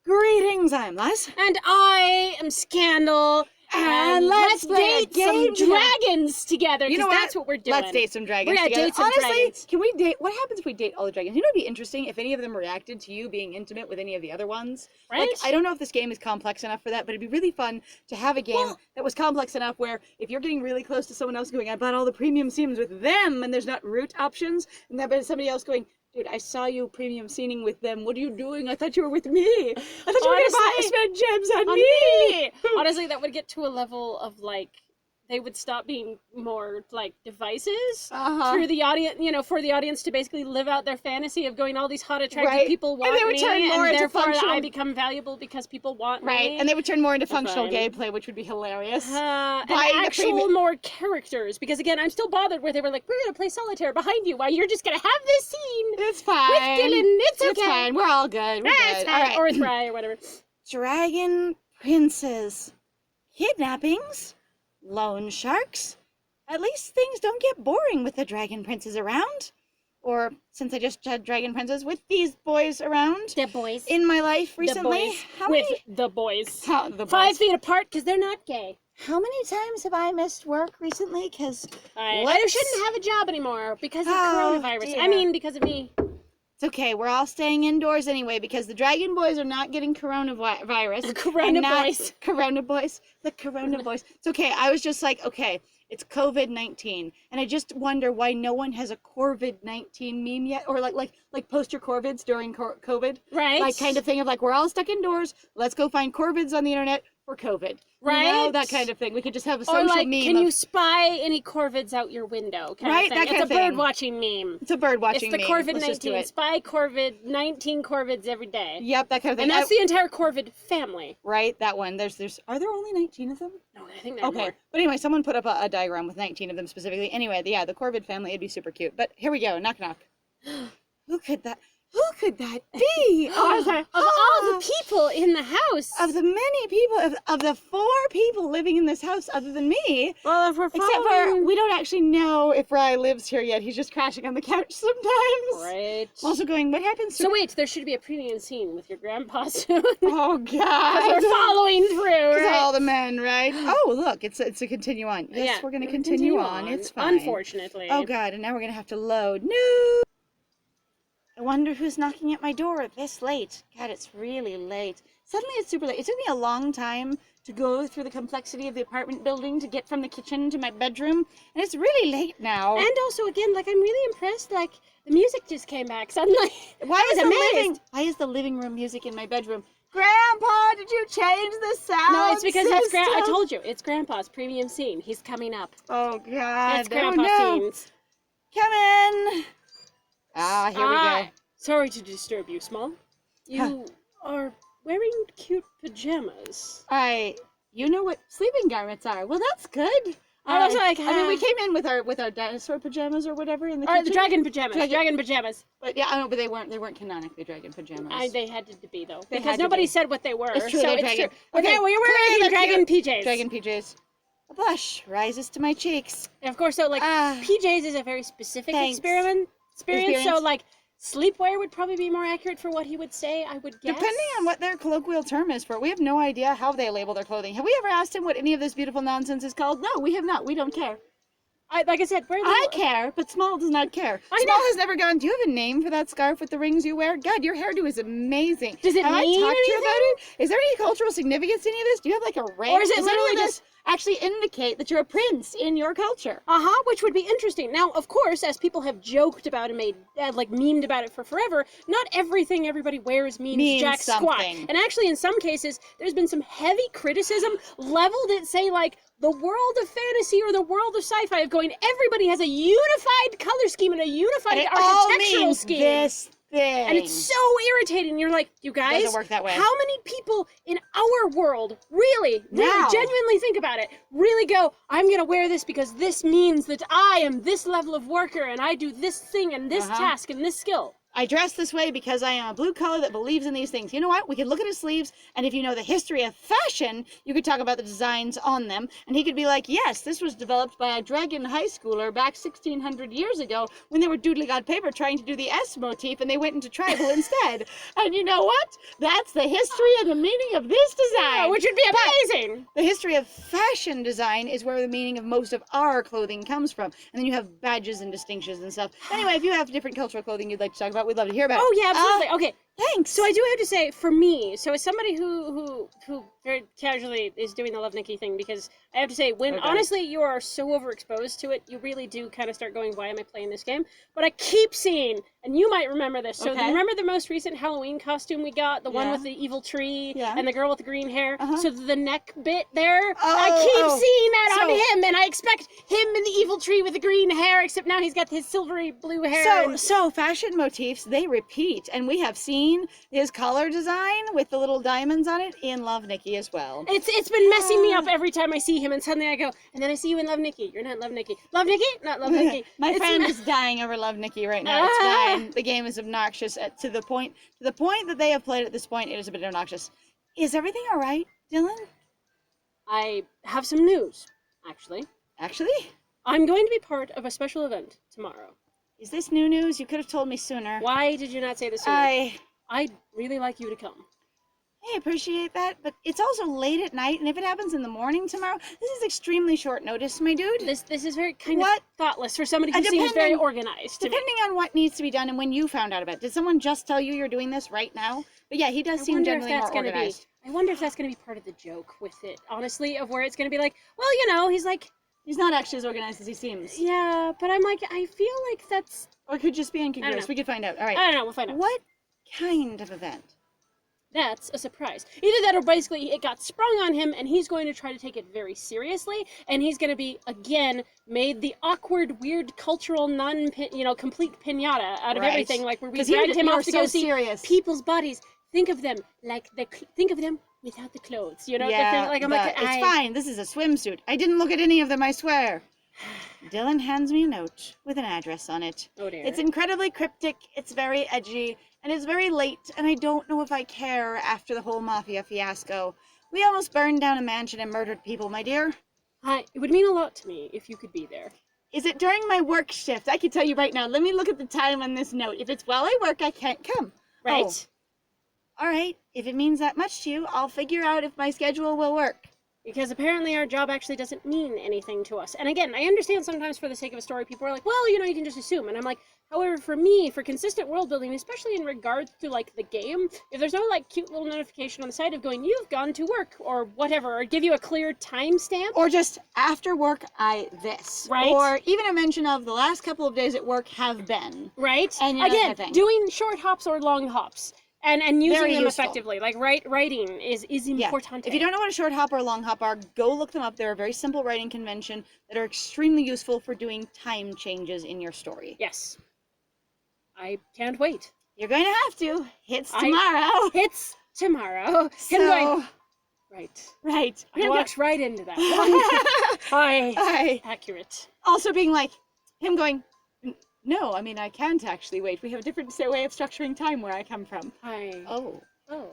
Greetings, I'm Les. And I am Scandal. And let's date some dragons together, because that's what we're doing. Let's date some dragons We're gonna together. date some Honestly, dragons. can we date? What happens if we date all the dragons? You know, it'd be interesting if any of them reacted to you being intimate with any of the other ones. Right? Like, I don't know if this game is complex enough for that, but it'd be really fun to have a game that was complex enough where if you're getting really close to someone else going, I bought all the premium scenes with them, and there's not root options, and then somebody else going, dude, I saw you premium scening with them. What are you doing? I thought you were with me. I thought you were going to spend gems on me. Honestly, that would get to a level of, like, they would stop being more, like, devices through the audience, you know, for the audience to basically live out their fantasy of going, all these hot, attractive people want me, and they would turn more into therefore functional... I become valuable because people want me. And they would turn more into functional gameplay, which would be hilarious. And actual more characters, because again, I'm still bothered where they were like, we're going to play solitaire behind you while you're just going to have this scene. It's fine. With Dylan, it's okay. It's fine. We're all good. We're good. All right. Or with Rye or whatever. Dragon princes. Kidnappings. Loan sharks. At least things don't get boring with the dragon princes around. Or, since I just had dragon princes, with these boys around. The boys. In my life recently. The boys. 5 feet apart, because they're not gay. How many times have I missed work recently? Because I shouldn't have a job anymore because of coronavirus. Dear. I mean, because of me. It's okay. We're all staying indoors anyway because the dragon boys are not getting coronavirus. The corona boys. Corona boys. The corona boys. It's okay. I was just like, okay, it's COVID-19. And I just wonder why no one has a COVID-19 meme yet. Or like post your corvids during COVID. Right. Like kind of thing of like, we're all stuck indoors. Let's go find corvids on the internet for COVID. Right. You know, that kind of thing. We could just have a social meme. Can you spy any corvids out your window? Kind of thing. That kind of thing. It's a bird watching meme. It's a bird watching meme. It's the Corvid-19. Spy Corvid-19 corvids every day. Yep, that kind of thing. And that's the entire corvid family. Right, that one. There's. Are there only 19 of them? No, I think there are more. But anyway, someone put up a diagram with 19 of them specifically. Anyway, yeah, the corvid family, it'd be super cute. But here we go. Knock, knock. Who could that be? Of all the people in the house. Of the many people, of the 4 people living in this house other than me. Well, if we're Except for, we don't actually know if Rye lives here yet. He's just crashing on the couch sometimes. Right. Also going, what happens to... So wait, there should be a premium scene with your grandpa soon. Oh, God. We're following through, right? All the men, right? Oh, look, it's a continue on. Yes, we're going to continue on. It's fine. Unfortunately. Oh, God, and now we're going to have to load. No! I wonder who's knocking at my door this late. God, it's really late. Suddenly it's super late. It took me a long time to go through the complexity of the apartment building to get from the kitchen to my bedroom, and it's really late now. And also, again, like, I'm really impressed, like, the music just came back suddenly. Why is the living room music in my bedroom? Grandpa, did you change the sound No, it's because system? I told you, it's Grandpa's premium scene. He's coming up. Oh, God. It's Grandpa's scenes. Come in. Ah, here we go. Sorry to disturb you, Small. You are wearing cute pajamas. You know what sleeping garments are. Well, that's good. I was like, I mean, we came in with our dinosaur pajamas or whatever in the kitchen. The dragon pajamas. Dragon pajamas. But yeah, I know, but they weren't canonically dragon pajamas. They had to be though, because nobody said what they were. It's true, so it's true. Okay, well, you're wearing dragon PJs. Dragon PJs. A blush rises to my cheeks. And of course, so like PJs is a very specific experience. So like sleepwear would probably be more accurate for what he would say, I would guess. Depending on what their colloquial term is for it. We have no idea how they label their clothing. Have we ever asked him what any of this beautiful nonsense is called? No, we have not. We don't care. Like I said, I care, but Small does not care. Small has never gone, do you have a name for that scarf with the rings you wear? God, your hairdo is amazing. Does it mean I talked anything? to you about it? Is there any cultural significance to any of this? Do you have like a rank? Or is it literally just actually indicate that you're a prince in your culture? Which would be interesting. Now, of course, as people have joked about and made, memed about it for forever, not everything everybody wears means jack squat. And actually, in some cases, there's been some heavy criticism leveled at, say, like, the world of fantasy or the world of sci-fi of going, everybody has a unified color scheme and a unified architectural scheme. This thing. And it's so irritating. You're like, you guys, doesn't work that way. How many people in our world really genuinely think about it, really go, I'm going to wear this because this means that I am this level of worker and I do this thing and this task and this skill. I dress this way because I am a blue collar that believes in these things. You know what? We could look at his sleeves, and if you know the history of fashion, you could talk about the designs on them, and he could be like, yes, this was developed by a dragon high schooler back 1600 years ago when they were doodling on paper trying to do the S motif, and they went into tribal instead. And you know what? That's the history and the meaning of this design. Yeah, which would be amazing. The history of fashion design is where the meaning of most of our clothing comes from. And then you have badges and distinctions and stuff. Anyway, if you have different cultural clothing you'd like to talk about, we'd love to hear about it. Oh, yeah, absolutely. Okay. Thanks. So I do have to say, for me, so as somebody who very casually is doing the Love Nikki thing, because I have to say, when honestly you are so overexposed to it, you really do kind of start going, why am I playing this game? But I keep seeing, and you might remember this, so remember the most recent Halloween costume we got? The one with the evil tree and the girl with the green hair? So the neck bit there, I keep seeing that on him, and I expect him in the evil tree with the green hair, except now he's got his silvery blue hair. So fashion motifs, they repeat, and we have seen his collar design with the little diamonds on it in Love Nikki as well. It's been messing me up every time I see him, and suddenly I go, and then I see you in Love Nikki. You're not Love Nikki. Love Nikki? Not Love Nikki. My friend is dying over Love Nikki right now. It's fine. The game is obnoxious to the point that they have played at this point. It is a bit obnoxious. Is everything all right, Dylan? I have some news, actually. Actually? I'm going to be part of a special event tomorrow. Is this new news? You could have told me sooner. Why did you not say this sooner? I'd really like you to come. I appreciate that, but it's also late at night, and if it happens in the morning tomorrow, this is extremely short notice, my dude. This is very kind of thoughtless for somebody who seems very organized. Depending on what needs to be done and when you found out about it. Did someone just tell you you're doing this right now? But yeah, he does seem generally more organized. I wonder if that's going to be part of the joke with it, honestly, of where it's going to be like, well, you know, he's like... He's not actually as organized as he seems. Yeah, but I'm like, I feel like that's... Or it could just be incongruous. We could find out. All right. I don't know. We'll find out. What kind of event? That's a surprise. Either that or basically it got sprung on him and he's going to try to take it very seriously and he's going to be, again, made the awkward, weird, cultural, complete piñata out of everything. Like where we dragged him off to go see people's bodies. Think of them without the clothes, you know? Yeah, it's fine. This is a swimsuit. I didn't look at any of them, I swear. Dylan hands me a note with an address on it. Oh dear. It's incredibly cryptic, it's very edgy, and it's very late, and I don't know if I care after the whole mafia fiasco. We almost burned down a mansion and murdered people, my dear. It would mean a lot to me if you could be there. Is it during my work shift? I can tell you right now. Let me look at the time on this note. If it's while I work, I can't come. Right. All right. If it means that much to you, I'll figure out if my schedule will work. Because apparently our job actually doesn't mean anything to us. And again, I understand sometimes for the sake of a story, people are like, well, you know, you can just assume. And I'm like, however, for me, for consistent world building, especially in regards to, like, the game, if there's no, like, cute little notification on the side of going, you've gone to work, or whatever, or give you a clear timestamp. Or just, after work, this. Right. Or even a mention of the last couple of days at work have been. Right. And again, doing short hops or long hops. And using them effectively. Like, writing is important. If you don't know what a short hop or a long hop are, go look them up. They're a very simple writing convention that are extremely useful for doing time changes in your story. Yes. I can't wait. You're going to have to. It's tomorrow. It's tomorrow. So, him going, right. I walks right into that. Hi. Accurate. Also being like, him going, no, I mean, I can't actually wait. We have a different way of structuring time where I come from. Oh.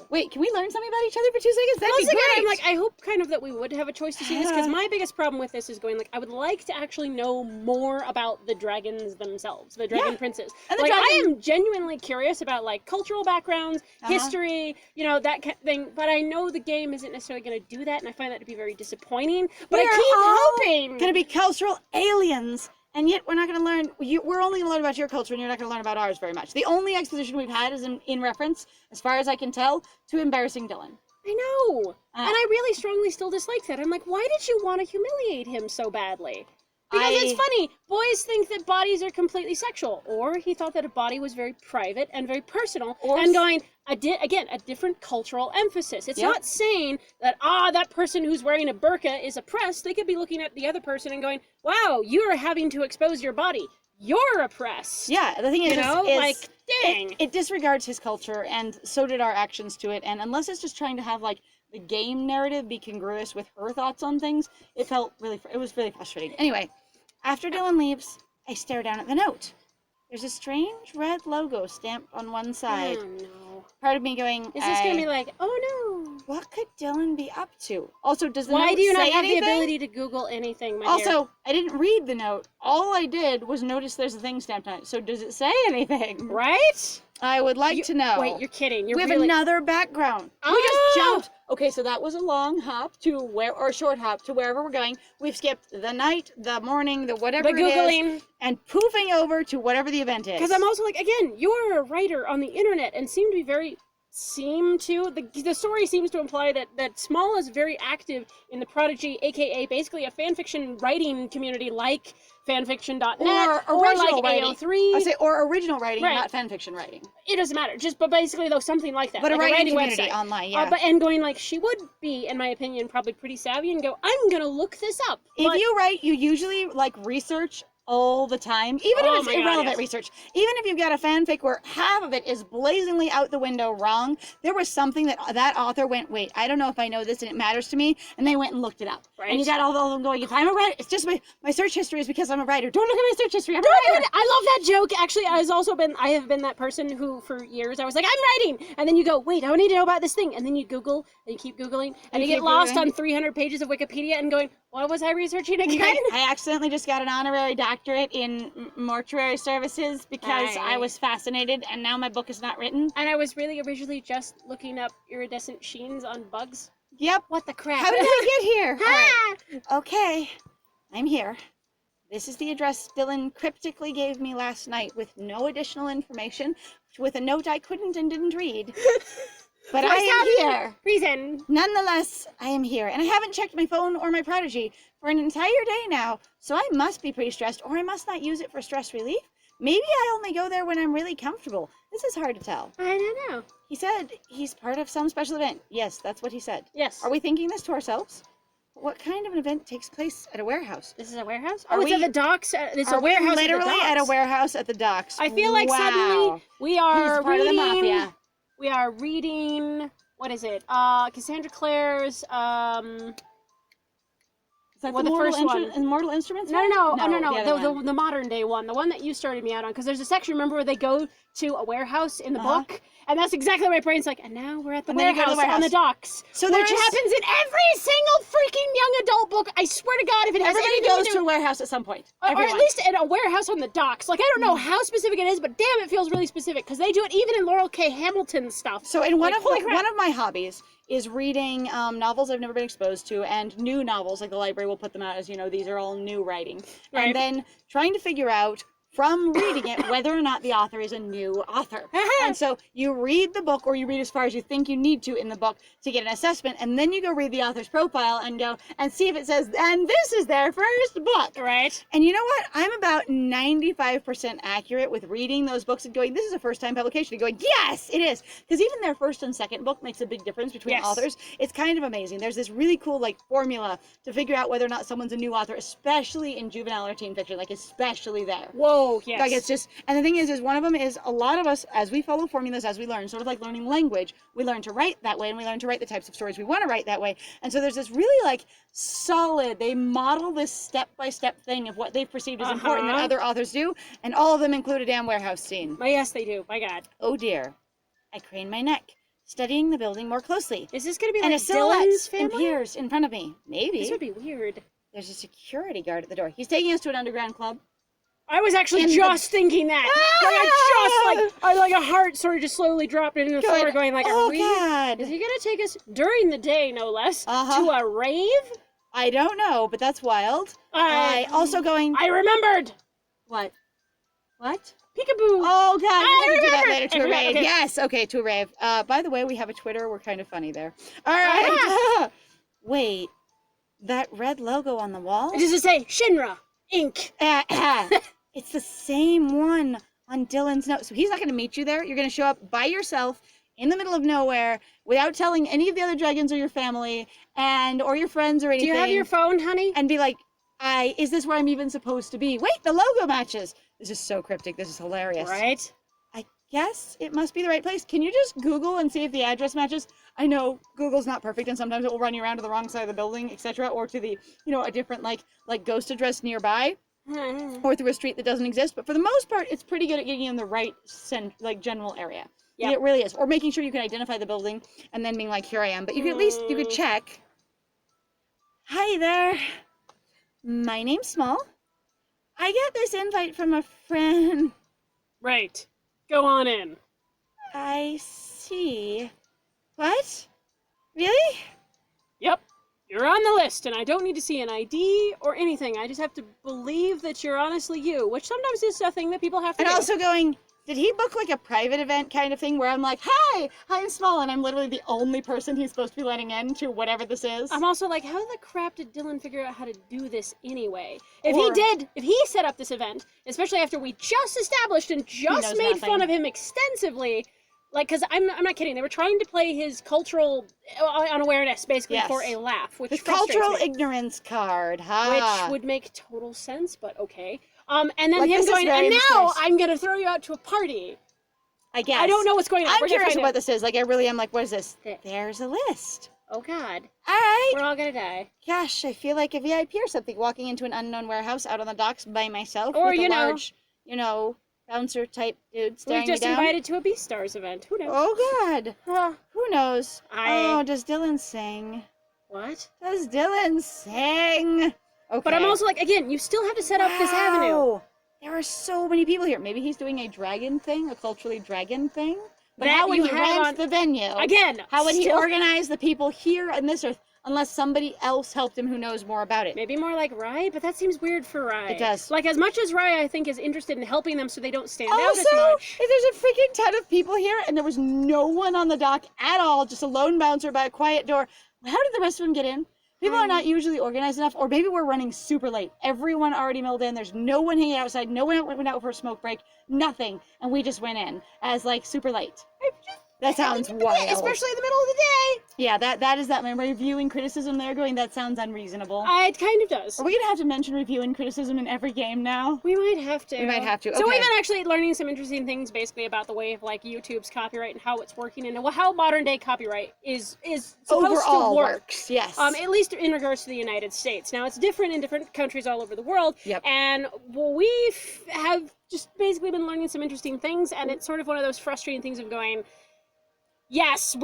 Wait, can we learn something about each other for 2 seconds? That'd be great. I'm like, I hope kind of that we would have a choice to see this, because my biggest problem with this is going, like, I would like to actually know more about the dragons themselves, the dragon princes. And I am genuinely curious about, like, cultural backgrounds, history, you know, that kind of thing, but I know the game isn't necessarily going to do that, and I find that to be very disappointing, but I keep hoping. Going to be cultural aliens. And yet we're not going to learn, we're only going to learn about your culture and you're not going to learn about ours very much. The only exposition we've had is in reference, as far as I can tell, to embarrassing Dylan. I know. And I really strongly still dislike that. I'm like, why did you want to humiliate him so badly? Because it's funny, boys think that bodies are completely sexual, or he thought that a body was very private and very personal, and going, again, a different cultural emphasis. It's not saying that, that person who's wearing a burqa is oppressed. They could be looking at the other person and going, wow, you're having to expose your body. You're oppressed. Yeah, the thing is, like, dang. It disregards his culture, and so did our actions to it, and unless it's just trying to have, like, the game narrative be congruous with her thoughts on things, it was really frustrating. Anyway, after Dylan leaves, I stare down at the note. There's a strange red logo stamped on one side. Oh no. Part of me going, Is this gonna be like, oh no? what could Dylan be up to? Also, does the Why note do you say not have anything? the ability to Google anything, my dear? Also, I didn't read the note. All I did was notice there's a thing stamped on it. So does it say anything? Right? I would like to know. Wait, you're kidding. We have another background. We just jumped. Okay, so that was a long hop to or a short hop to wherever we're going. We've skipped the night, the morning, the whatever The it Googling. is, and poofing over to whatever the event is. Because I'm also like, again, you're a writer on the internet and the story seems to imply that Small is very active in the Prodigy, aka basically a fanfiction writing community like fanfiction.net or original like writing. AO3. I say or original writing, Right. not fanfiction writing. It doesn't matter. But basically though something like that. But like a writing community website. online, yeah. And going like, she would be, in my opinion, probably pretty savvy and go, I'm gonna look this up. If you write, you usually like research all the time, even if it's irrelevant research. Even if you've got a fanfic where half of it is blazingly out the window wrong, there was something that author went, wait, I don't know if I know this and it matters to me, and they went and looked it up. Right. And you got all of them going, if I'm a writer, it's just my search history is because I'm a writer. Don't look at my search history, I'm a writer. I love that joke. Actually, I have been that person who for years I was like, I'm writing, and then you go, wait, I need to know about this thing, and then you Google and you keep Googling and you get lost on 300 pages of Wikipedia and going, what was I researching again? I accidentally just got an honorary doctorate in mortuary services because I was fascinated, and now my book is not written. And I was really originally just looking up iridescent sheens on bugs. Yep. What the crap? How did I get here? Right. Okay, I'm here. This is the address Dylan cryptically gave me last night with no additional information, with a note I couldn't and didn't read. But I am here. Reason. Nonetheless, I am here. And I haven't checked my phone or my Prodigy for an entire day now, so I must be pretty stressed, or I must not use it for stress relief. Maybe I only go there when I'm really comfortable. This is hard to tell. I don't know. He said he's part of some special event. Yes, that's what he said. Yes. Are we thinking this to ourselves? What kind of an event takes place at a warehouse? This is a warehouse? Are it's we- at the docks. It's a Are we warehouse literally at at a warehouse at the docks? I feel like suddenly we are He's part reading. of the mafia. We are reading. What is it? Cassandra Clare's. Is that Well, the the Mortal first one. Mortal Instruments? No, the other one. the modern day one, the one that you started me out on, because there's a section, remember, where they go to a warehouse in the book, and that's exactly what my brain's like. And now we're at the And then you go to warehouse, the warehouse. on the docks, So which they're just- happens in every single freaking young adult book. I swear to God, if it has Everybody anything goes to to do, a warehouse at some point. or Everyone. at least in a warehouse on the docks. Like, I don't know how specific it is, but damn, it feels really specific because they do it even in Laurel K. Hamilton stuff. So in one Like, of holy crap. one of my hobbies is reading novels I've never been exposed to, and new novels, like the library will put them out as, these are all new writing. Right. And then trying to figure out from reading it whether or not the author is a new author. And so you read the book, or you read as far as you think you need to in the book to get an assessment, and then you go read the author's profile and go and see if it says, and this is their first book. Right. And you know what? I'm about 95% accurate with reading those books and going, this is a first-time publication, and going, yes, it is. Because even their first and second book makes a big difference between authors. It's kind of amazing. There's this really cool, formula to figure out whether or not someone's a new author, especially in juvenile or teen fiction, especially there. Whoa, yes. It's just, and the thing is one of them is a lot of us, as we follow formulas, as we learn, sort of like learning language, we learn to write that way, and we learn to write the types of stories we want to write that way. And so there's this really solid, they model this step-by-step thing of what they've perceived as important that other authors do, and all of them include a damn warehouse scene. Oh, yes, they do. My God. Oh dear. I crane my neck, studying the building more closely. Is this going to be And like a silhouette Dylan's family? appears in front of me. Maybe. This would be weird. There's a security guard at the door. He's taking us to an underground club. I was actually just thinking that. A heart sort of just slowly dropped into the floor, going like, oh are we? God. Is he gonna take us during the day, no less, to a rave? I don't know, but that's wild. I also going. I remembered. What? What? Peekaboo. Oh God, I we're gonna do that remembered. later to a I forgot, rave. okay. Yes, okay, to a rave. By the way, we have a Twitter. We're kind of funny there. All right. Wait, that red logo on the wall? Does it say Shinra Inc.? It's the same one on Dylan's note. So he's not going to meet you there. You're going to show up by yourself in the middle of nowhere without telling any of the other dragons or your family or your friends or anything. Do you have your phone, honey? And be like, is this where I'm even supposed to be? Wait, the logo matches. This is so cryptic. This is hilarious. Right? I guess it must be the right place. Can you just Google and see if the address matches? I know Google's not perfect, and sometimes it will run you around to the wrong side of the building, etc., or to the, a different like ghost address nearby. or through a street that doesn't exist. But for the most part, it's pretty good at getting you in the right general area. Yeah, it really is. Or making sure you can identify the building and then being like, here I am. But you could at least, you could check. Hi there. My name's Small. I got this invite from a friend. Right. Go on in. I see. What? Really? Yep. You're on the list, and I don't need to see an ID or anything. I just have to believe that you're honestly you, which sometimes is a thing that people have to do. And also going, did he book like a private event kind of thing where I'm like, hi, I'm Small, and I'm literally the only person he's supposed to be letting in to whatever this is? I'm also like, how the crap did Dylan figure out how to do this anyway? If he set up this event, especially after we just established and just made fun of him extensively, like, because I'm not kidding, they were trying to play his cultural unawareness, basically, for a laugh, which frustrates cultural me. ignorance card, huh? Which would make total sense, but okay. And then like, him going, and now mysterious. I'm going to throw you out to a party. I guess. I don't know what's going on. I'm curious what this is. Like, I really am like, what is this? There's a list. Oh, God. All right. We're all going to die. Gosh, I feel like a VIP or something, walking into an unknown warehouse out on the docks by myself or, with a large, bouncer-type dude staring me down. We're just invited to a Beastars event. Who knows? Oh, God. Who knows? Oh, does Dylan sing? What? Does Dylan sing? Okay. But I'm also like, again, you still have to set up this avenue. There are so many people here. Maybe he's doing a dragon thing, a culturally dragon thing. But that how would he rent the venue? Again, how would he organize the people here on this earth unless somebody else helped him who knows more about it? Maybe more like Rai, but that seems weird for Rai. It does. Like, as much as Rai, I think, is interested in helping them so they don't stand out as much. Also, there's a freaking ton of people here, and there was no one on the dock at all, just a lone bouncer by a quiet door. How did the rest of them get in? People are not usually organized enough, or maybe we're running super late. Everyone already milled in. There's no one hanging outside. No one went out for a smoke break. Nothing. And we just went in as, like, super late. That sounds wild. Especially in the middle of the day. Yeah, that is that review and criticism there going, that sounds unreasonable. It kind of does. Are we going to have to mention review and criticism in every game now? We might have to. We might have to, okay. So we've been actually learning some interesting things basically about the way of like YouTube's copyright and how it's working and how modern day copyright is supposed overall to work. Works, yes. At least in regards to the United States. Now it's different in different countries all over the world. Yep. And we have just basically been learning some interesting things, and it's sort of one of those frustrating things of going, yes,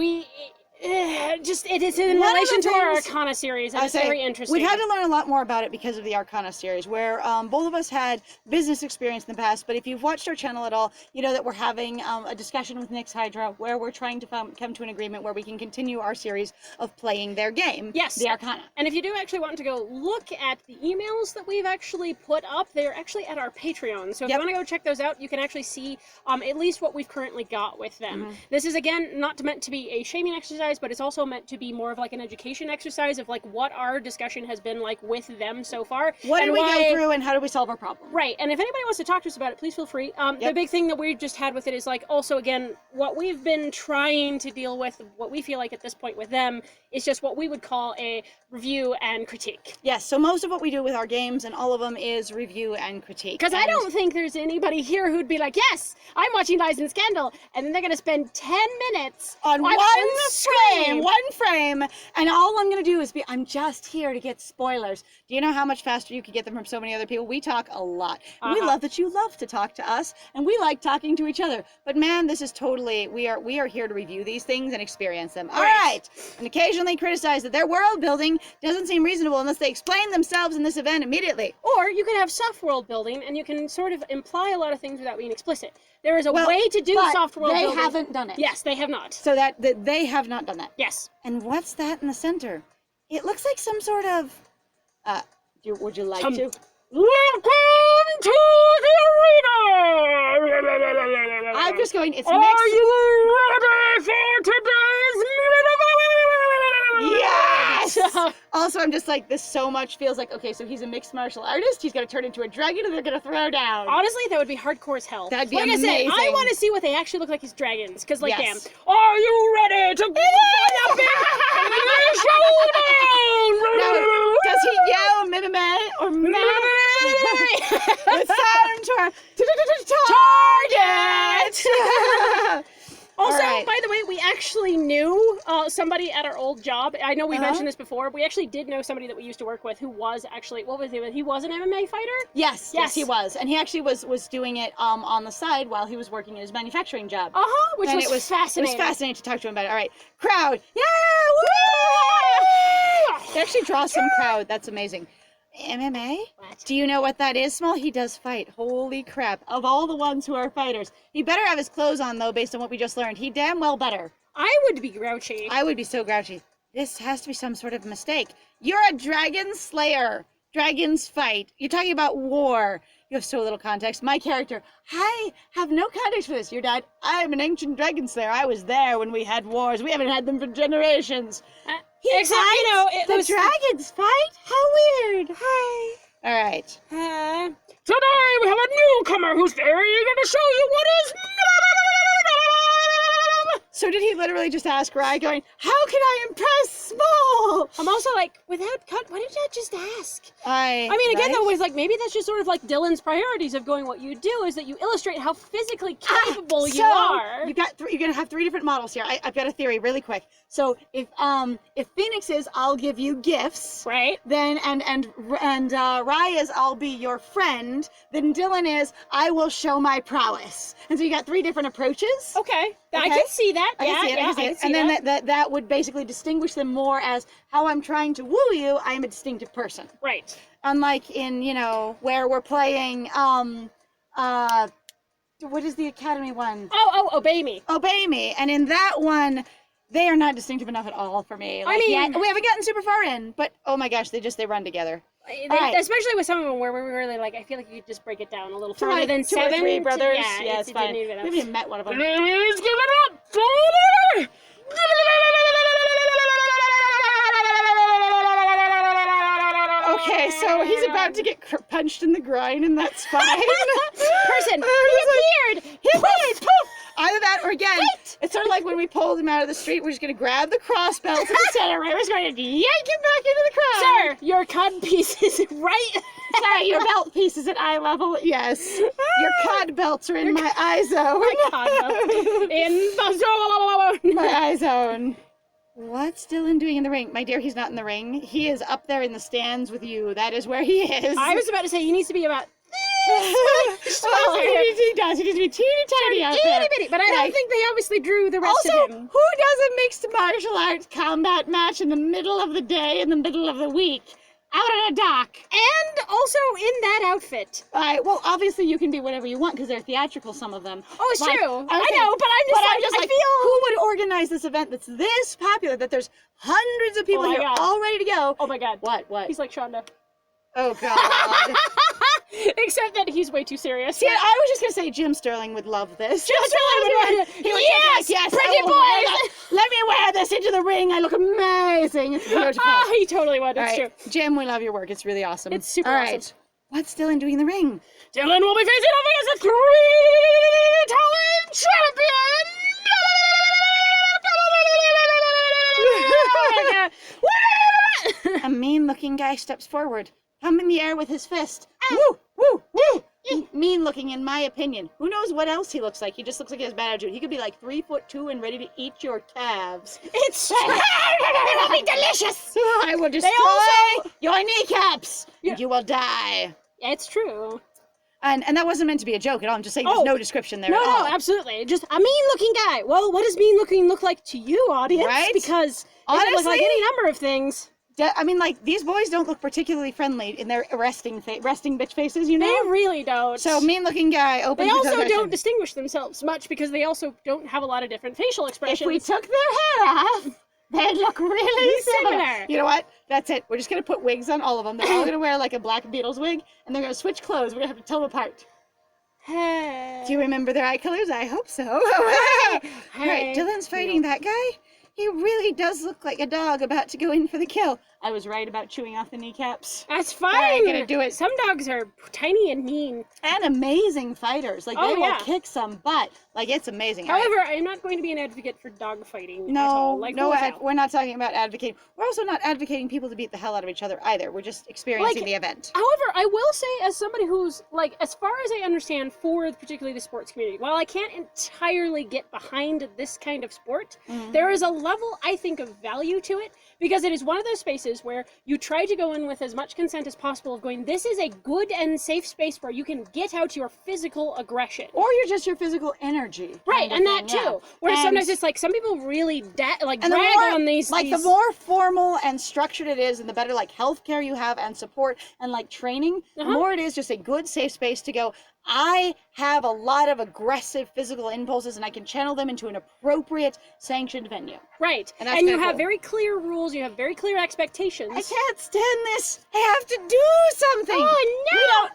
it is in relation to our Arcana series, and it's very interesting. We've had to learn a lot more about it because of the Arcana series, where both of us had business experience in the past, but if you've watched our channel at all, you know that we're having a discussion with Nyx Hydra, where we're trying to come to an agreement where we can continue our series of playing their game, the Arcana. And if you do actually want to go look at the emails that we've actually put up, they're actually at our Patreon, so if you want to go check those out, you can actually see at least what we've currently got with them. This is, again, not meant to be a shaming exercise, but it's also meant to be more of like an education exercise of like what our discussion has been like with them so far. What did we go through and how do we solve our problem? Right, and if anybody wants to talk to us about it, please feel free. The big thing that we just had with it is like also, again, what we've been trying to deal with, what we feel like at this point with them, is just what we would call a review and critique. Yes, so most of what we do with our games and all of them is review and critique. Because I don't think there's anybody here who'd be like, yes, I'm watching Lies and Scandal, and then they're going to spend 10 minutes on one frame, and all I'm going to do is I'm just here to get spoilers. Do you know how much faster you could get them from so many other people? We talk a lot. And we love that you love to talk to us, and we like talking to each other. But man, this is totally, we are here to review these things and experience them. All right. And occasionally criticize that their world building doesn't seem reasonable unless they explain themselves in this event immediately. Or you can have soft world building, and you can sort of imply a lot of things without being explicit. There is a way to do soft world building. They haven't done it. Yes, they have not. So that they have not done that. Yes. And what's that in the center? It looks like some sort of, would you like to? Welcome to the arena! I'm just going, it's Are mixed. you ready for today's Yes! Also, I'm just like, this so much feels like, okay, so he's a mixed martial artist, he's gonna turn into a dragon, and they're gonna throw down. Honestly, that would be hardcore as hell. That'd be like amazing. I said, I want to see what they actually look like as dragons, because, like, damn. Are you ready to fight a big showdown? Now, does he yell meh or meh? It's time to target! Also, by the way, we actually knew somebody at our old job, I know we mentioned this before, we actually did know somebody that we used to work with who was actually, what was he was an MMA fighter? Yes, he was. And he actually was doing it on the side while he was working in his manufacturing job. Which was fascinating. It was fascinating to talk to him about it. All right, crowd. Yeah! Woo! They actually draw some crowd. That's amazing. MMA? What? Do you know what that is, Small? He does fight. Holy crap. Of all the ones who are fighters. He better have his clothes on, though, based on what we just learned. He damn well better. I would be grouchy. I would be so grouchy. This has to be some sort of mistake. You're a dragon slayer. Dragons fight. You're talking about war. You have so little context. My character, I have no context for this. Your dad, I'm an ancient dragon slayer. I was there when we had wars. We haven't had them for generations. Except, you know, the dragons fight? How weird. Hi. All right. Today we have a newcomer who's very eager to show you what is. So did he literally just ask Rye going, how can I impress Small? I'm also like, without cut, why did you not just ask? I mean, again, though, it's like, maybe that's just sort of like Dylan's priorities of going, what you do is that you illustrate how physically capable you are. You're going to have 3 different models here. I've got a theory really quick. So if Phoenix is, I'll give you gifts. Right. Then, and Rye is, I'll be your friend. Then Dylan is, I will show my prowess. And so you got 3 different approaches. Okay. I can see that. I can see it. And then that would basically distinguish them more as how I'm trying to woo you, I am a distinctive person. Right. Unlike in, where we're playing, what is the Academy one? Obey Me. Obey Me. And in that one, they are not distinctive enough at all for me. Like, we haven't gotten super far in, but oh my gosh, they run together. Especially with some of them where we're really like, I feel like you could just break it down a little further than 2 7. or 3 brothers. Yeah, it's fine. We haven't even met one of them. Please give it up! Okay, so he's about to get punched in the groin, and that's fine. He appeared! He appeared! Poof! Either that or again, it's sort of like when we pulled him out of the street, we're just going to grab the cross belt in the center, right? We're just going to yank him back into the crowd. Sir, your cod piece is right. Sorry, your belt piece is at eye level. Yes. Your cod belts are in my eye zone. My cod belt. In the zone. My eye zone. What's Dylan doing in the ring? My dear, he's not in the ring. He is up there in the stands with you. That is where he is. I was about to say he needs to be about he does. He needs to be teeny tiny out there. Bitty, but I don't think they obviously drew the rest also, of him. Who does a mixed martial arts combat match in the middle of the day, in the middle of the week, out on a dock? And also in that outfit. Well, obviously you can be whatever you want because they're theatrical, some of them. Oh, it's like, true. I know, but I'm just like, who would organize this event that's this popular, that there's hundreds of people here all ready to go? Oh my god. What? He's like Shonda. Oh god. Except that he's way too serious. Yeah, I was just gonna say Jim Sterling would love this. Jim Sterling would yes, pretty boys. Let me wear this into the ring. I look amazing. It's beautiful. He totally would. It's true. Jim, we love your work. It's really awesome. It's super awesome. Right. What's Dylan doing in the ring? Dylan will be facing off against a 3-time champion. A mean-looking guy steps forward, thumb in the air with his fist. Woo, woo, woo. Mean-looking, in my opinion. Who knows what else he looks like? He just looks like he has bad attitude. He could be like 3'2" and ready to eat your calves. It's true. It will be delicious. I will destroy your kneecaps. And you will die. It's true. And that wasn't meant to be a joke at all. I'm just saying there's no description there at all. No, absolutely. Just a mean-looking guy. Well, what does mean-looking look like to you, audience? Right? Because honestly, it could look like any number of things. I mean, like, these boys don't look particularly friendly in their resting bitch faces, you know? They really don't. So, mean-looking guy, open. They also don't distinguish themselves much because they also don't have a lot of different facial expressions. If we took their hair off, they'd look really similar. You know what? That's it. We're just going to put wigs on all of them. They're all going to wear, like, a black Beatles wig, and they're going to switch clothes. We're going to have to tell them apart. Do you remember their eye colors? I hope so. All right, Dylan's fighting that guy. He really does look like a dog about to go in for the kill. I was right about chewing off the kneecaps. That's fine. I'm gonna do it. Some dogs are tiny and mean. And amazing fighters. Like, they will kick some butt. Like, it's amazing. However, I am not going to be an advocate for dog fighting at No, all. Like, we're not talking about advocating. We're also not advocating people to beat the hell out of each other either. We're just experiencing the event. However, I will say, as somebody who's, like, as far as I understand for particularly the sports community, while I can't entirely get behind this kind of sport, there is a level, I think, of value to it, because it is one of those spaces where you try to go in with as much consent as possible of going, this is a good and safe space where you can get out your physical aggression. Or you're just your physical energy. Right, and that too. Yeah. Whereas sometimes it's like, some people really drag on these... Like, the more formal and structured it is, and the better, like, healthcare you have and support and, like, training, the more it is just a good, safe space to go, I have a lot of aggressive physical impulses and I can channel them into an appropriate sanctioned venue. Right. And you have very clear rules, you have very clear expectations. I can't stand this. I have to do something. Oh no!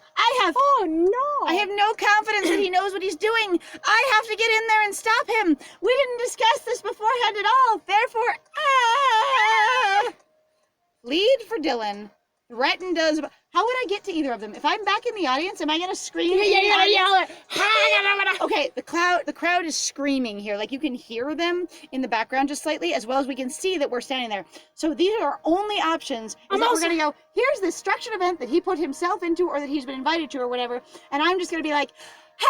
Oh no! I have no confidence that he knows what he's doing. I have to get in there and stop him. We didn't discuss this beforehand at all. Therefore, lead for Dylan. Threaten does. How would I get to either of them? If I'm back in the audience, am I gonna scream? Yeah, you gotta yell it. Okay, the crowd is screaming here. Like, you can hear them in the background just slightly, as well as we can see that we're standing there. So these are our only options. We're gonna go, here's this structured event that he put himself into, or that he's been invited to, or whatever, and I'm just gonna be like, hell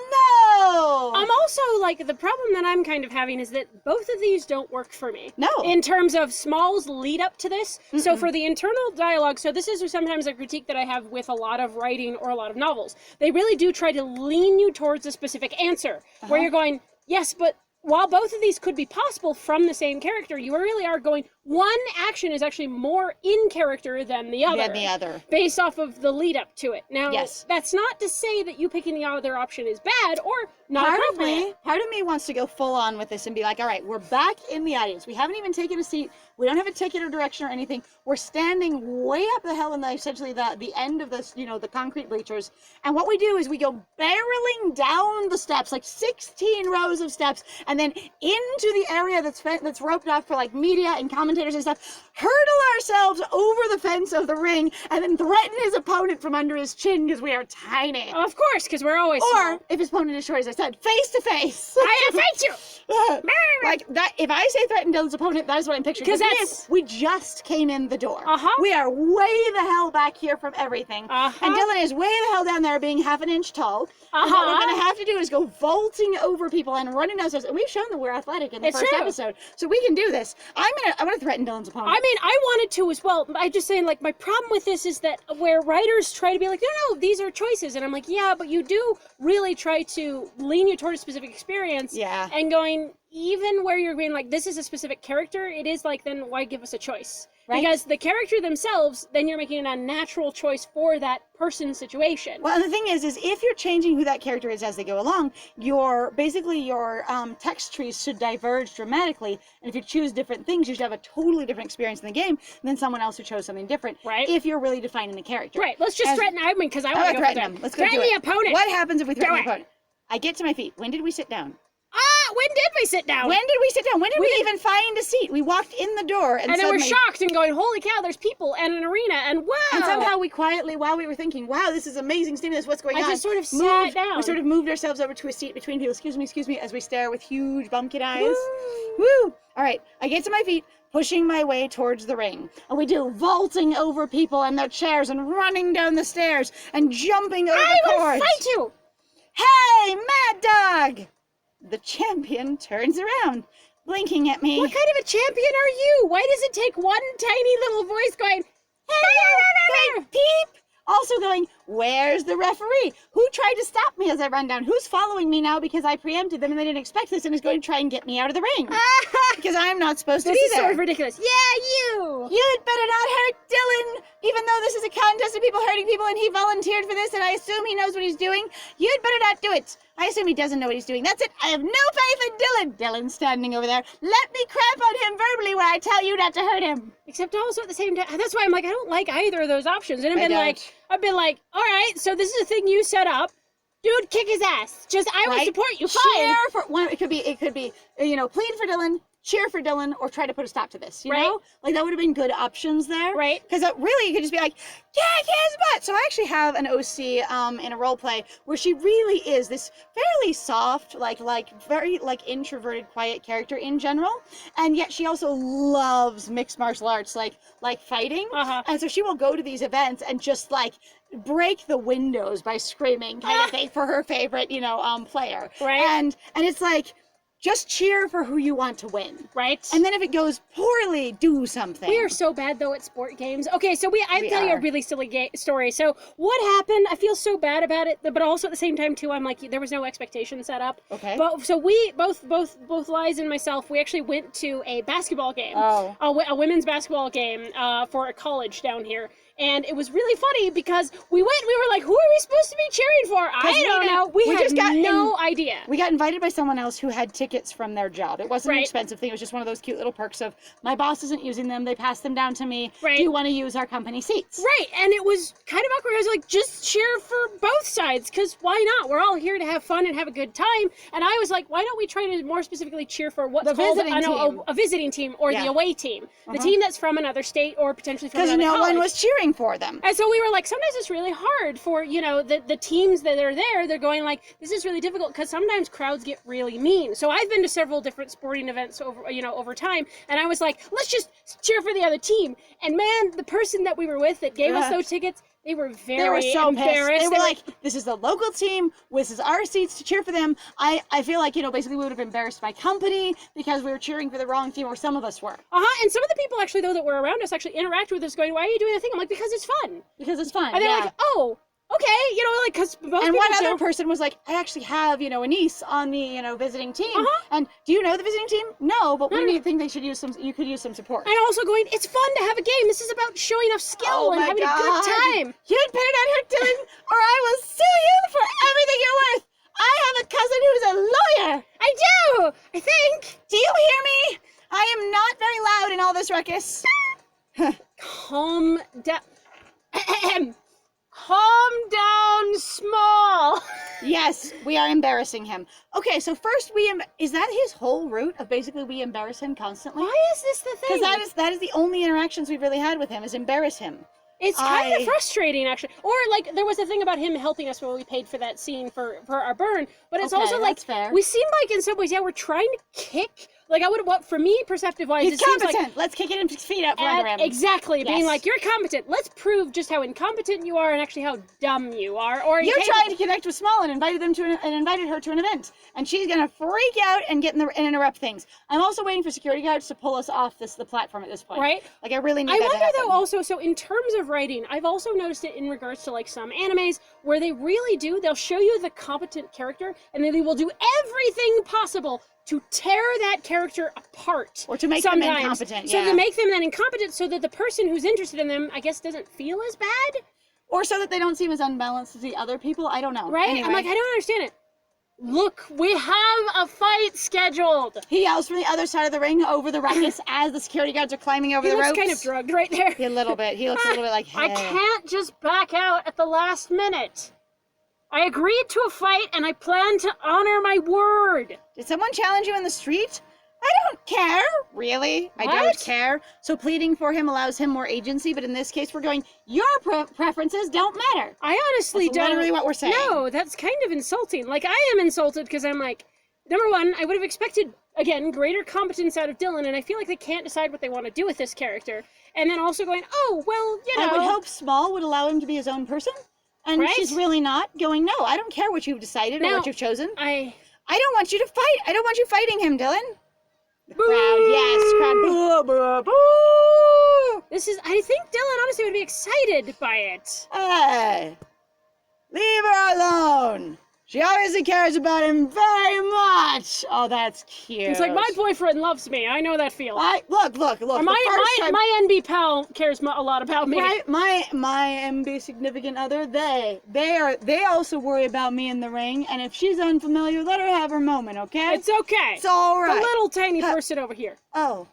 no! I'm also, like, the problem that I'm kind of having is that both of these don't work for me. No. In terms of Small's lead up to this. So for the internal dialogue, so this is sometimes a critique that I have with a lot of writing or a lot of novels. They really do try to lean you towards a specific answer, where you're going, yes, but while both of these could be possible from the same character, you really are going, one action is actually more in character than the other. Based off of the lead up to it. Now, that's not to say that you picking the other option is bad or not appropriate. Part of me wants to go full on with this and be like, all right, we're back in the audience. We haven't even taken a seat. We don't have a ticket or direction or anything. We're standing way up the hill in essentially the end of this, the concrete bleachers. And what we do is we go barreling down the steps, like 16 rows of steps, and then into the area that's roped off for, like, media and commentators and stuff, hurdle ourselves over the fence of the ring, and then threaten his opponent from under his chin because we are tiny. Of course, because we're always small. If his opponent is short, as I said, face to face. I fight you! Like that. If I say threaten Dylan's opponent, that is what I'm picturing. Because we just came in the door. We are way the hell back here from everything. And Dylan is way the hell down there being half an inch tall. And what we're going to have to do is go vaulting over people and running downstairs. And we've shown that we're athletic in the first episode. So we can do this. I want to threaten Dylan's opponent. I mean, I wanted to as well. I'm just saying, like, my problem with this is that where writers try to be like, no, these are choices. And I'm like, yeah, but you do really try to lean you toward a specific experience. Yeah. And going, even where you're being like, this is a specific character, it is like, then why give us a choice? Right? Because the character themselves, then you're making an unnatural choice for that person's situation. Well, and the thing is if you're changing who that character is as they go along, your text trees should diverge dramatically. And if you choose different things, you should have a totally different experience in the game than someone else who chose something different. Right. If you're really defining the character. Right. Let's just threaten Admin, because I want to go threaten him. Let's go threaten do the it. opponent. What happens if we threaten the opponent? I get to my feet. When did we sit down? When did we sit down? When did we sit down? When did we even find a seat? We walked in the door and then we're shocked and going, holy cow, there's people and an arena and wow. And somehow we quietly, while we were thinking, wow, this is amazing stimulus, what's going on? I just sort of sat down. We sort of moved ourselves over to a seat between people. Excuse me, as we stare with huge bumpkin eyes. Woo! All right, I get to my feet, pushing my way towards the ring. And we do vaulting over people and their chairs and running down the stairs and jumping over cords. I will fight you! Hey, Mad Dog! The champion turns around, blinking at me. What kind of a champion are you? Why does it take one tiny little voice going, hey, peep? Also going, where's the referee? Who tried to stop me as I run down? Who's following me now because I preempted them and they didn't expect this and is going to try and get me out of the ring? Because I'm not supposed to be there. This is sort of ridiculous. Yeah, you! You'd better not hurt Dylan! Even though this is a contest of people hurting people and he volunteered for this and I assume he knows what he's doing, you'd better not do it. I assume he doesn't know what he's doing. That's it. I have no faith in Dylan. Dylan's standing over there. Let me crap on him verbally when I tell you not to hurt him. Except also at the same time, that's why I'm like, I don't like either of those options. And I've been like, all right, so this is a thing you set up. Dude, kick his ass. Just, I will support you. Fine. Cheer for one. It could be, plead for Dylan, cheer for Dylan, or try to put a stop to this. You know, like that would have been good options there. Right. Because really, you could just be like, kick his butt. So I actually have an OC in a role play where she really is this fairly soft, very introverted, quiet character in general, and yet she also loves mixed martial arts, like fighting. And so she will go to these events and just break the windows by screaming kind of thing for her favorite, player. Right. And it's like, just cheer for who you want to win. Right. And then if it goes poorly, do something. We are so bad, though, at sport games. Okay, so I'll tell you a really silly story. So what happened, I feel so bad about it, but also at the same time, too, I'm like, there was no expectation set up. Okay. But, so we, both Liza and myself, we actually went to a basketball game. Oh. A women's basketball game for a college down here. And it was really funny because we were like, who are we supposed to be cheering for? I don't know. We had no idea. We got invited by someone else who had tickets from their job. It wasn't an expensive thing. It was just one of those cute little perks of, my boss isn't using them. They passed them down to me. Right. Do you want to use our company seats? Right. And it was kind of awkward. I was like, just cheer for both sides, because why not? We're all here to have fun and have a good time. And I was like, why don't we try to more specifically cheer for what's called a visiting team or the away team. The team that's from another state or potentially from another college. Because no one was cheering for them. And so we were like, sometimes it's really hard for, the teams that are there. They're going like, this is really difficult because sometimes crowds get really mean. So I've been to several different sporting events over time. And I was like, let's just cheer for the other team. And man, the person that we were with that gave us those tickets, they were so embarrassed. They were like, this is the local team. This is our seats to cheer for them. I feel like, basically we would have embarrassed my company because we were cheering for the wrong team, or some of us were. And some of the people actually, though, that were around us actually interacted with us going, why are you doing the thing? I'm like, because it's fun. Because it's fun, And they're like, oh, okay, because most and one other person was like, I actually have, a niece on the, visiting team. And do you know the visiting team? No, but we think they should use you could use some support. And also going, it's fun to have a game. This is about showing off skill and having a good time. You'd better not hurt Dylan, or I will sue you for everything you're worth. I have a cousin who's a lawyer. I do, I think. Do you hear me? I am not very loud in all this ruckus. Calm down. Calm down, small. Yes, we are embarrassing him. Okay, so first is that his whole route of basically we embarrass him constantly? Why is this the thing? Because that is the only interactions we've really had with him, is embarrass him. It's kind of frustrating, actually. Or, like, there was a thing about him helping us when we paid for that scene for our burn. But it's also, like, we seem like, in some ways, we're trying to kick. Like, I would want, for me, perceptive-wise, he's it seems competent. like... Let's kick it in his feet out from under him. Exactly. Being like, you're competent. Let's prove just how incompetent you are and actually how dumb you are. Or you're trying to connect with Small and invited her to an event. And she's going to freak out and interrupt things. I'm also waiting for security guards to pull us off the platform at this point. Right. Like, I really need that to happen. I wonder, though, also, so in terms of writing, I've also noticed it in regards to, like, some animes where they really they'll show you the competent character and then they will do everything possible to tear that character apart. Or to make them incompetent, So to make them then incompetent so that the person who's interested in them, I guess, doesn't feel as bad? Or so that they don't seem as unbalanced as the other people. I don't know. Right? Anyway. I'm like, I don't understand it. Look, we have a fight scheduled. He yells from the other side of the ring over the ruckus as the security guards are climbing over the ropes. He looks kind of drugged right there. A little bit. He looks a little bit like, hey. I can't just back out at the last minute. I agreed to a fight, and I plan to honor my word. Did someone challenge you in the street? I don't care. Really? What? I don't care. So pleading for him allows him more agency, but in this case we're going, your preferences don't matter. I honestly That's don't. literally what we're saying. No, that's kind of insulting. Like, I am insulted because I'm like, number one, I would have expected, again, greater competence out of Dylan, and I feel like they can't decide what they want to do with this character. And then also going, oh, well, I would hope Small would allow him to be his own person. And she's really not going, no, I don't care what you've decided or what you've chosen. I don't want you to fight. I don't want you fighting him, Dylan. The crowd, yes, crowd, boo, boo, boo. I think Dylan honestly would be excited by it. Leave her alone. She obviously cares about him very much. Oh, that's cute. It's like, my boyfriend loves me. I know that feeling. Look. My NB pal cares a lot about me. Right, my MB significant other, they also worry about me in the ring. And if she's unfamiliar, let her have her moment, okay? It's okay. It's all right. The little tiny person over here. Oh,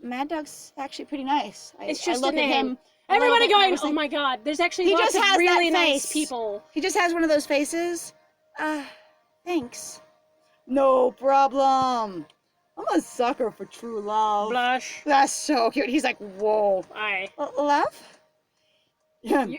Mad Dog's actually pretty nice. It's just I look a name. at him. Everybody going, oh my God, there's actually lots of really nice people. He just has one of those faces. Thanks. No problem. I'm a sucker for true love. Blush. That's so cute. He's like, whoa. Aye. Love? You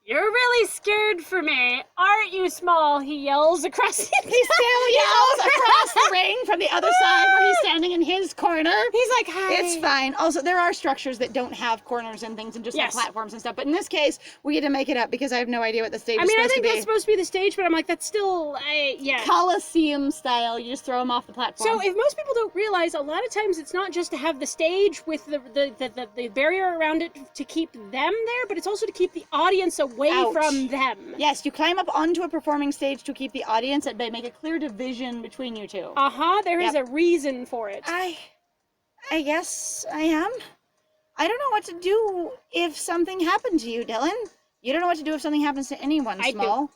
You're really scared for me, aren't you, Small? He yells across the He still yells across the ring from the other side where he's standing in his corner. He's like, hi. It's fine. Also, there are structures that don't have corners and things and just have platforms and stuff. But in this case, we get to make it up because I have no idea what the stage is supposed to be. I think that's supposed to be the stage, but I'm like, that's still, yeah. Coliseum style. You just throw them off the platform. So if most people don't realize, a lot of times it's not just to have the stage with the barrier around it to keep them there, but it's also to keep the audience away from them. Yes, you climb up onto a performing stage to keep the audience and make a clear division between you two. There is a reason for it. I guess I am. I don't know what to do if something happened to you, Dylan. You don't know what to do if something happens to anyone, Small.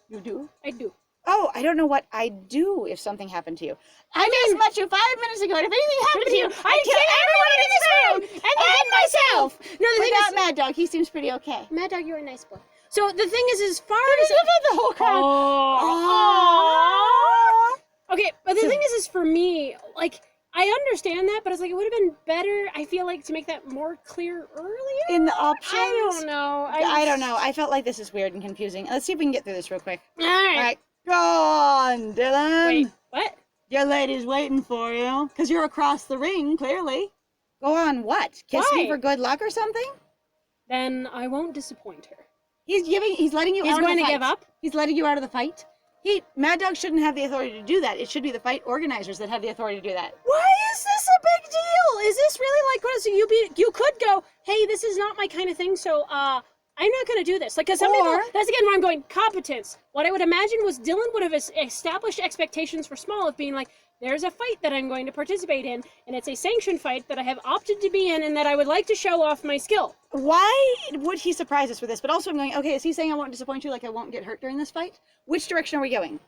You do? I do. Oh, I don't know what I'd do if something happened to you. I just met you 5 minutes ago, and if anything happened to you, I'd kill everyone in this room, and then myself. No, the thing is, Mad Dog, he seems pretty okay. Mad Dog, you're a nice boy. So the thing is, as far as the whole crowd. Okay, but the thing is for me, like, I understand that, but it's like, it would have been better, I feel like, to make that more clear earlier. In the options? I don't know. I don't know. I felt like this is weird and confusing. Let's see if we can get through this real quick. All right. Go on, Dylan. Wait, what? Your lady's waiting for you. Because you're across the ring, clearly. Go on, what? Kiss me for good luck or something? Then I won't disappoint her. He's letting you out of the fight. He's going to give up? He's letting you out of the fight. Mad Dog shouldn't have the authority to do that. It should be the fight organizers that have the authority to do that. Why is this a big deal? Is this really like, what is it? You could go, hey, this is not my kind of thing, so, I'm not going to do this. Like, because some people, that's again where I'm going, competence. What I would imagine was Dylan would have established expectations for Small of being like, there's a fight that I'm going to participate in, and it's a sanctioned fight that I have opted to be in, and that I would like to show off my skill. Why would he surprise us with this? But also I'm going, okay, is he saying I won't disappoint you, like I won't get hurt during this fight? Which direction are we going?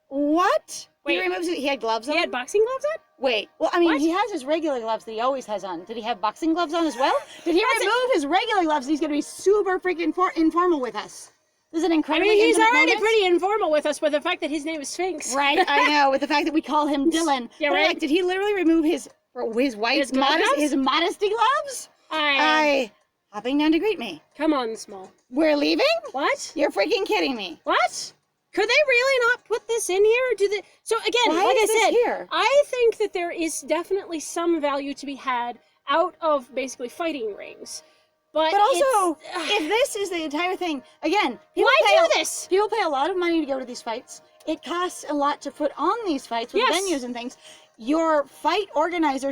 What? Wait. He removes it. He had gloves on? He had boxing gloves on? Wait. Well, I mean, he has his regular gloves that he always has on. Did he have boxing gloves on as well? Did he remove his regular gloves and he's going to be super freaking informal with us? This is an incredibly he's already moment. Pretty informal with us with the fact that his name is Sphinx. Right, I know. With the fact that we call him Dylan. Yeah, right. Like, did he literally remove his white modesty gloves? Hopping down to greet me. Come on, Small. We're leaving? What? You're freaking kidding me. What? Could they really not put this in here? So again, Why like is I this said, here? I think that there is definitely some value to be had out of basically fighting rings. But also, if this is the entire thing, again, people pay a lot of money to go to these fights. It costs a lot to put on these fights with venues and things. Your fight organizer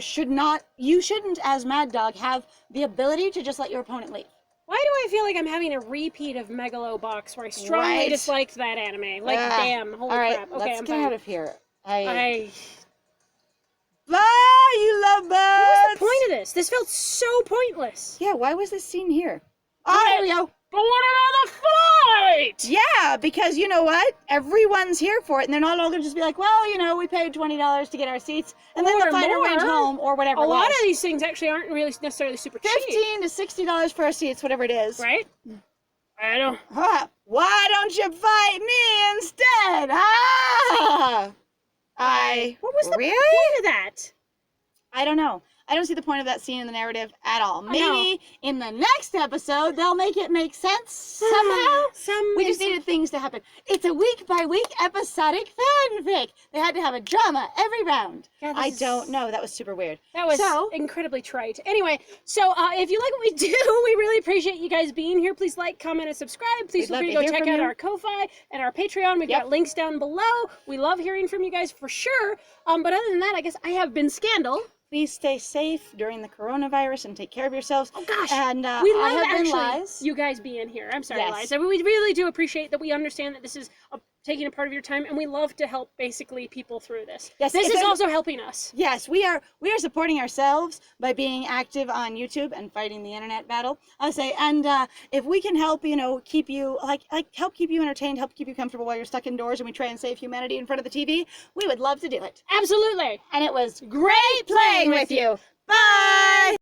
you shouldn't, as Mad Dog, have the ability to just let your opponent leave. Why do I feel like I'm having a repeat of Megalobox where I strongly disliked that anime? Like, damn, holy crap. Okay, let's get out of here. Bye, you lovebirds! What was the point of this? This felt so pointless. Yeah, why was this scene here? Oh, there we go. But what about the fight? Yeah, because you know what? Everyone's here for it, and they're not all going to just be like, well, you know, we paid $20 to get our seats, and then the fighter went home, or whatever. A lot of these things actually aren't really necessarily super cheap. $15 to $60 for our seats, whatever it is. Right? I don't. Why don't you fight me instead? What was the point of that? I don't know. I don't see the point of that scene in the narrative at all. Maybe in the next episode they'll make it make sense somehow. We just needed things to happen. It's a week-by-week episodic fanfic. They had to have a drama every round. I don't know. That was super weird. That was incredibly trite. Anyway, so if you like what we do, we really appreciate you guys being here. Please like, comment, and subscribe. Please feel free to go check out our Ko-Fi and our Patreon. We've got links down below. We love hearing from you guys for sure. But other than that, I guess I have been Scandal. Please stay safe during the coronavirus and take care of yourselves. Oh gosh, and we love you guys being here. I'm sorry, Liz. I mean, we really do appreciate that. We understand that this is taking a part of your time, and we love to help basically people through this. Yes, this is also helping us. Yes, we are supporting ourselves by being active on YouTube and fighting the internet battle. I say, and if we can help, keep you help keep you entertained, help keep you comfortable while you're stuck indoors, and we try and save humanity in front of the TV, we would love to do it. Absolutely. And it was great playing with you. Bye.